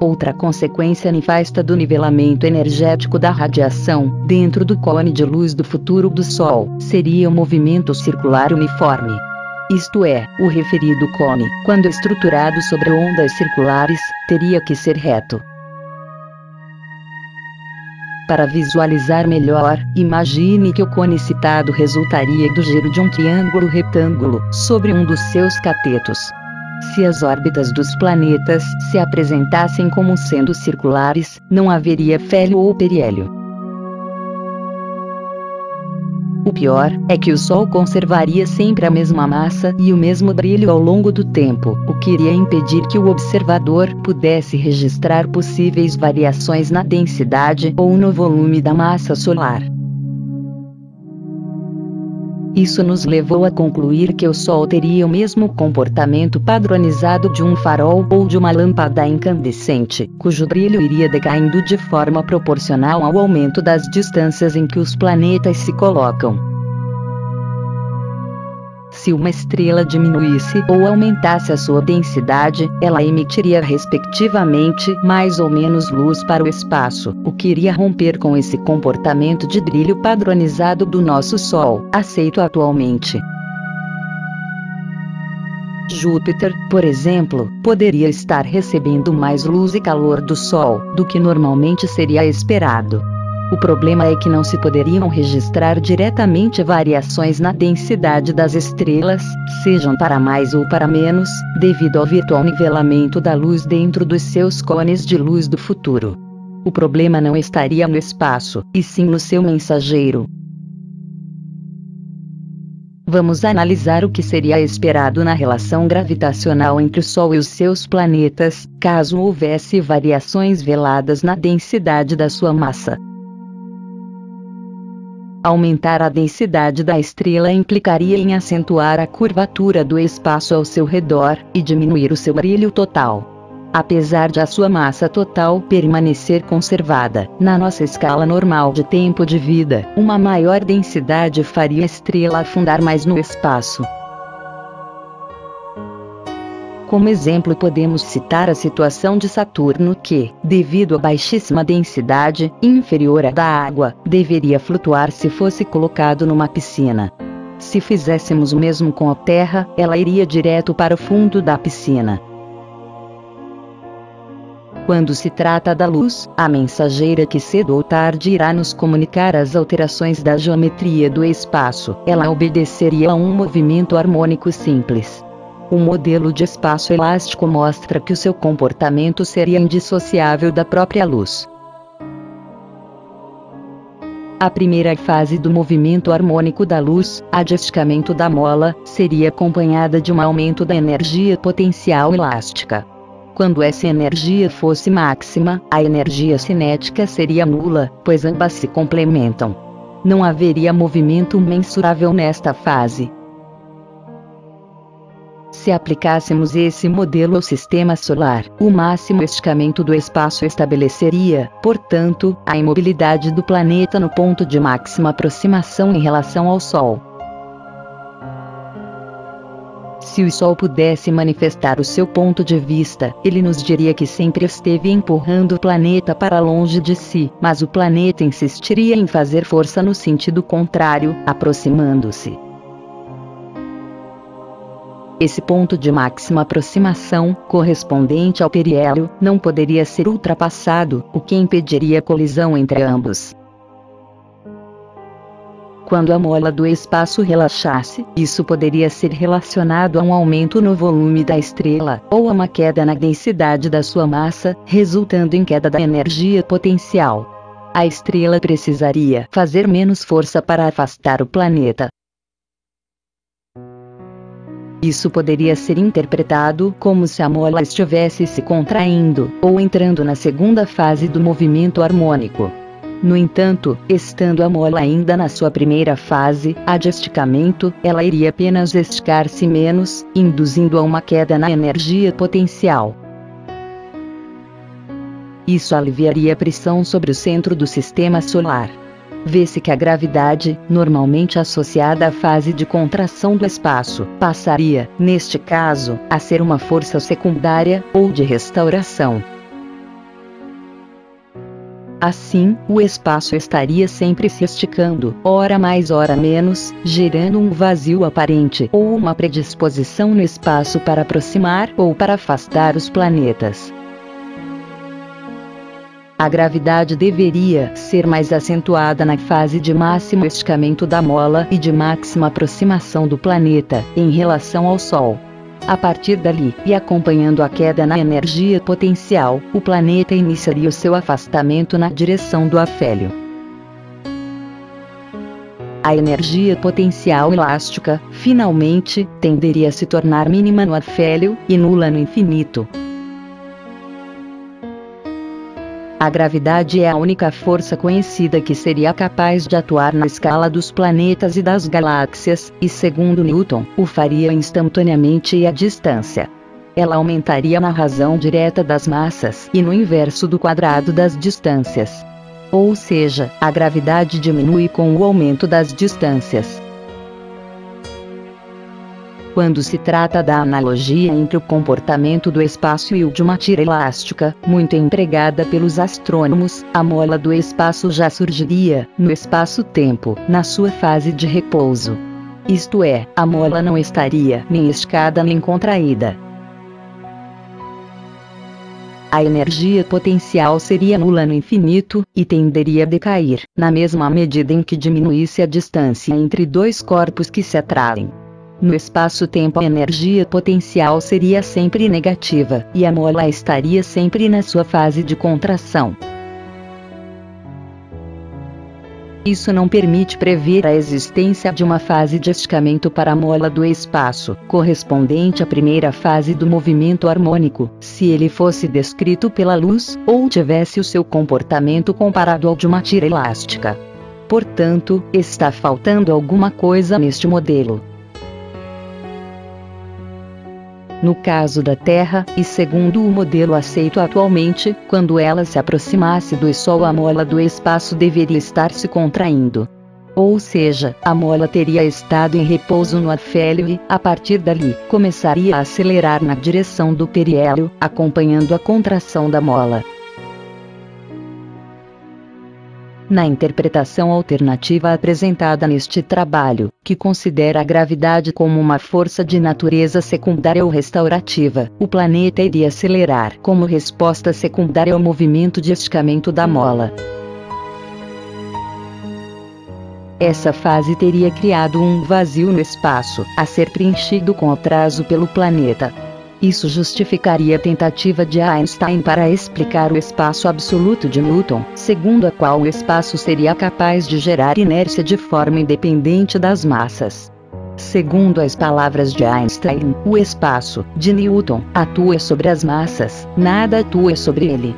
Outra consequência nefasta do nivelamento energético da radiação, dentro do cone de luz do futuro do Sol, seria o movimento circular uniforme. Isto é, o referido cone, quando estruturado sobre ondas circulares, teria que ser reto. Para visualizar melhor, imagine que o cone citado resultaria do giro de um triângulo retângulo, sobre um dos seus catetos. Se as órbitas dos planetas se apresentassem como sendo circulares, não haveria félio ou periélio. O pior é que o Sol conservaria sempre a mesma massa e o mesmo brilho ao longo do tempo, o que iria impedir que o observador pudesse registrar possíveis variações na densidade ou no volume da massa solar. Isso nos levou a concluir que o Sol teria o mesmo comportamento padronizado de um farol ou de uma lâmpada incandescente, cujo brilho iria decaindo de forma proporcional ao aumento das distâncias em que os planetas se colocam. Se uma estrela diminuísse ou aumentasse a sua densidade, ela emitiria respectivamente mais ou menos luz para o espaço, o que iria romper com esse comportamento de brilho padronizado do nosso Sol, aceito atualmente. Júpiter, por exemplo, poderia estar recebendo mais luz e calor do Sol do que normalmente seria esperado. O problema é que não se poderiam registrar diretamente variações na densidade das estrelas, sejam para mais ou para menos, devido ao virtual nivelamento da luz dentro dos seus cones de luz do futuro. O problema não estaria no espaço, e sim no seu mensageiro. Vamos analisar o que seria esperado na relação gravitacional entre o Sol e os seus planetas, caso houvesse variações veladas na densidade da sua massa. Aumentar a densidade da estrela implicaria em acentuar a curvatura do espaço ao seu redor, e diminuir o seu brilho total. Apesar de a sua massa total permanecer conservada, na nossa escala normal de tempo de vida, uma maior densidade faria a estrela afundar mais no espaço. Como exemplo podemos citar a situação de Saturno que, devido à baixíssima densidade, inferior à da água, deveria flutuar se fosse colocado numa piscina. Se fizéssemos o mesmo com a Terra, ela iria direto para o fundo da piscina. Quando se trata da luz, a mensageira que cedo ou tarde irá nos comunicar as alterações da geometria do espaço, ela obedeceria a um movimento harmônico simples. O modelo de espaço elástico mostra que o seu comportamento seria indissociável da própria luz. A primeira fase do movimento harmônico da luz, a de esticamento da mola, seria acompanhada de um aumento da energia potencial elástica. Quando essa energia fosse máxima, a energia cinética seria nula, pois ambas se complementam. Não haveria movimento mensurável nesta fase. Se aplicássemos esse modelo ao sistema solar, o máximo esticamento do espaço estabeleceria, portanto, a imobilidade do planeta no ponto de máxima aproximação em relação ao Sol. Se o Sol pudesse manifestar o seu ponto de vista, ele nos diria que sempre esteve empurrando o planeta para longe de si, mas o planeta insistiria em fazer força no sentido contrário, aproximando-se. Esse ponto de máxima aproximação, correspondente ao periélio, não poderia ser ultrapassado, o que impediria a colisão entre ambos. Quando a mola do espaço relaxasse, isso poderia ser relacionado a um aumento no volume da estrela, ou a uma queda na densidade da sua massa, resultando em queda da energia potencial. A estrela precisaria fazer menos força para afastar o planeta. Isso poderia ser interpretado como se a mola estivesse se contraindo, ou entrando na segunda fase do movimento harmônico. No entanto, estando a mola ainda na sua primeira fase, a de esticamento, ela iria apenas esticar-se menos, induzindo a uma queda na energia potencial. Isso aliviaria a pressão sobre o centro do sistema solar. Vê-se que a gravidade, normalmente associada à fase de contração do espaço, passaria, neste caso, a ser uma força secundária, ou de restauração. Assim, o espaço estaria sempre se esticando, ora mais ora menos, gerando um vazio aparente ou uma predisposição no espaço para aproximar ou para afastar os planetas. A gravidade deveria ser mais acentuada na fase de máximo esticamento da mola e de máxima aproximação do planeta em relação ao Sol. A partir dali, e acompanhando a queda na energia potencial, o planeta iniciaria o seu afastamento na direção do afélio. A energia potencial elástica, finalmente, tenderia a se tornar mínima no afélio e nula no infinito. A gravidade é a única força conhecida que seria capaz de atuar na escala dos planetas e das galáxias, e segundo Newton, o faria instantaneamente e à distância. Ela aumentaria na razão direta das massas e no inverso do quadrado das distâncias. Ou seja, a gravidade diminui com o aumento das distâncias. Quando se trata da analogia entre o comportamento do espaço e o de uma tira elástica, muito empregada pelos astrônomos, a mola do espaço já surgiria, no espaço-tempo, na sua fase de repouso. Isto é, a mola não estaria nem esticada nem contraída. A energia potencial seria nula no infinito, e tenderia a decair, na mesma medida em que diminuísse a distância entre dois corpos que se atraem. No espaço-tempo, a energia potencial seria sempre negativa, e a mola estaria sempre na sua fase de contração. Isso não permite prever a existência de uma fase de esticamento para a mola do espaço, correspondente à primeira fase do movimento harmônico, se ele fosse descrito pela luz, ou tivesse o seu comportamento comparado ao de uma tira elástica. Portanto, está faltando alguma coisa neste modelo. No caso da Terra, e segundo o modelo aceito atualmente, quando ela se aproximasse do Sol, a mola do espaço deveria estar se contraindo. Ou seja, a mola teria estado em repouso no afélio e, a partir dali, começaria a acelerar na direção do periélio, acompanhando a contração da mola. Na interpretação alternativa apresentada neste trabalho, que considera a gravidade como uma força de natureza secundária ou restaurativa, o planeta iria acelerar como resposta secundária ao movimento de esticamento da mola. Essa fase teria criado um vazio no espaço, a ser preenchido com atraso pelo planeta. Isso justificaria a tentativa de Einstein para explicar o espaço absoluto de Newton, segundo a qual o espaço seria capaz de gerar inércia de forma independente das massas. Segundo as palavras de Einstein, o espaço, de Newton, atua sobre as massas, nada atua sobre ele.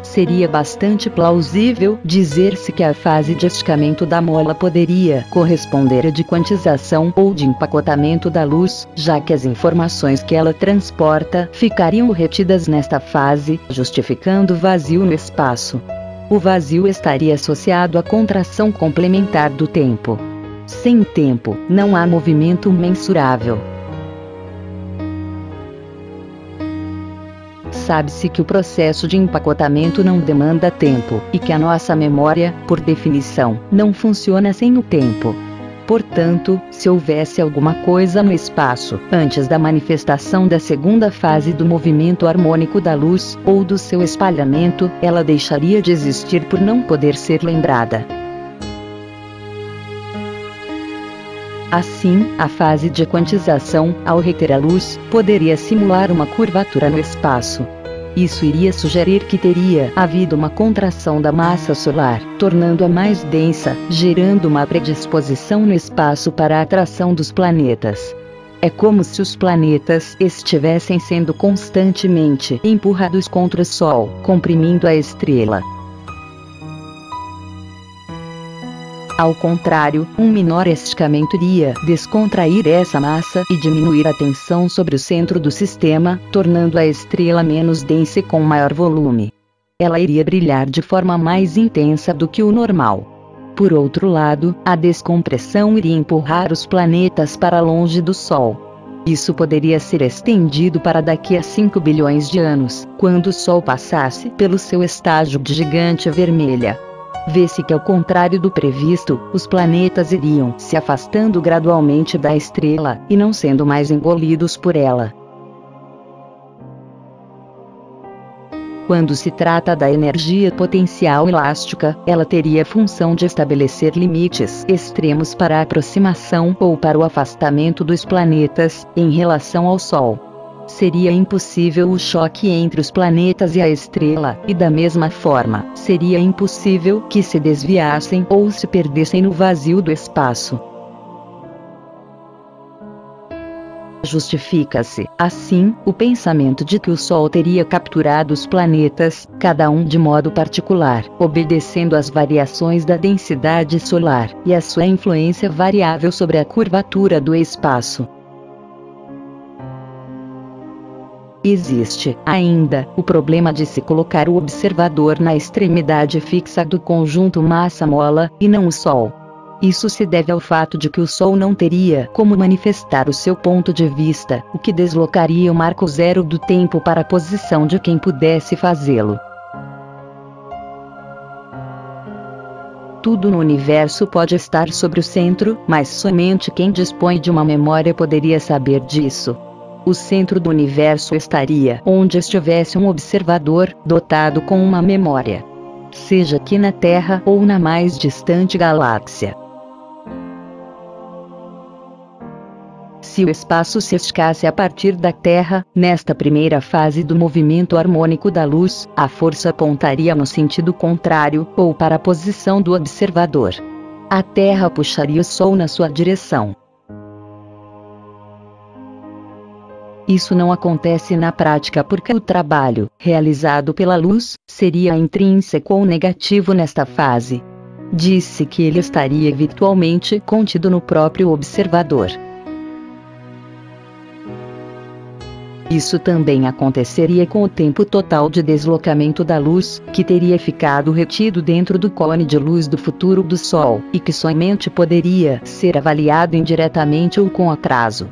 Seria bastante plausível dizer-se que a fase de esticamento da mola poderia corresponder à de quantização ou de empacotamento da luz, já que as informações que ela transporta ficariam retidas nesta fase, justificando o vazio no espaço. O vazio estaria associado à contração complementar do tempo. Sem tempo, não há movimento mensurável. Sabe-se que o processo de empacotamento não demanda tempo, e que a nossa memória, por definição, não funciona sem o tempo. Portanto, se houvesse alguma coisa no espaço, antes da manifestação da segunda fase do movimento harmônico da luz, ou do seu espalhamento, ela deixaria de existir por não poder ser lembrada. Assim, a fase de quantização, ao reter a luz, poderia simular uma curvatura no espaço. Isso iria sugerir que teria havido uma contração da massa solar, tornando-a mais densa, gerando uma predisposição no espaço para a atração dos planetas. É como se os planetas estivessem sendo constantemente empurrados contra o Sol, comprimindo a estrela. Ao contrário, um menor esticamento iria descontrair essa massa e diminuir a tensão sobre o centro do sistema, tornando a estrela menos densa e com maior volume. Ela iria brilhar de forma mais intensa do que o normal. Por outro lado, a descompressão iria empurrar os planetas para longe do Sol. Isso poderia ser estendido para daqui a 5 bilhões de anos, quando o Sol passasse pelo seu estágio de gigante vermelha. Vê-se que, ao contrário do previsto, os planetas iriam se afastando gradualmente da estrela, e não sendo mais engolidos por ela. Quando se trata da energia potencial elástica, ela teria a função de estabelecer limites extremos para a aproximação ou para o afastamento dos planetas em relação ao Sol. Seria impossível o choque entre os planetas e a estrela, e da mesma forma, seria impossível que se desviassem ou se perdessem no vazio do espaço. Justifica-se, assim, o pensamento de que o Sol teria capturado os planetas, cada um de modo particular, obedecendo às variações da densidade solar, e à sua influência variável sobre a curvatura do espaço. Existe, ainda, o problema de se colocar o observador na extremidade fixa do conjunto massa-mola, e não o Sol. Isso se deve ao fato de que o Sol não teria como manifestar o seu ponto de vista, o que deslocaria o marco zero do tempo para a posição de quem pudesse fazê-lo. Tudo no universo pode estar sobre o centro, mas somente quem dispõe de uma memória poderia saber disso. O centro do universo estaria onde estivesse um observador, dotado com uma memória. Seja aqui na Terra ou na mais distante galáxia. Se o espaço se esticasse a partir da Terra, nesta primeira fase do movimento harmônico da luz, a força apontaria no sentido contrário, ou para a posição do observador. A Terra puxaria o Sol na sua direção. Isso não acontece na prática porque o trabalho, realizado pela luz, seria intrínseco ou negativo nesta fase. Disse que ele estaria virtualmente contido no próprio observador. Isso também aconteceria com o tempo total de deslocamento da luz, que teria ficado retido dentro do cone de luz do futuro do Sol, e que somente poderia ser avaliado indiretamente ou com atraso.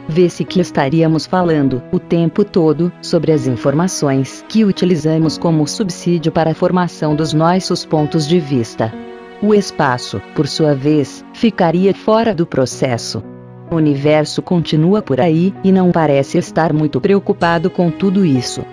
Vê-se que estaríamos falando, o tempo todo, sobre as informações que utilizamos como subsídio para a formação dos nossos pontos de vista. O espaço, por sua vez, ficaria fora do processo. O universo continua por aí, e não parece estar muito preocupado com tudo isso.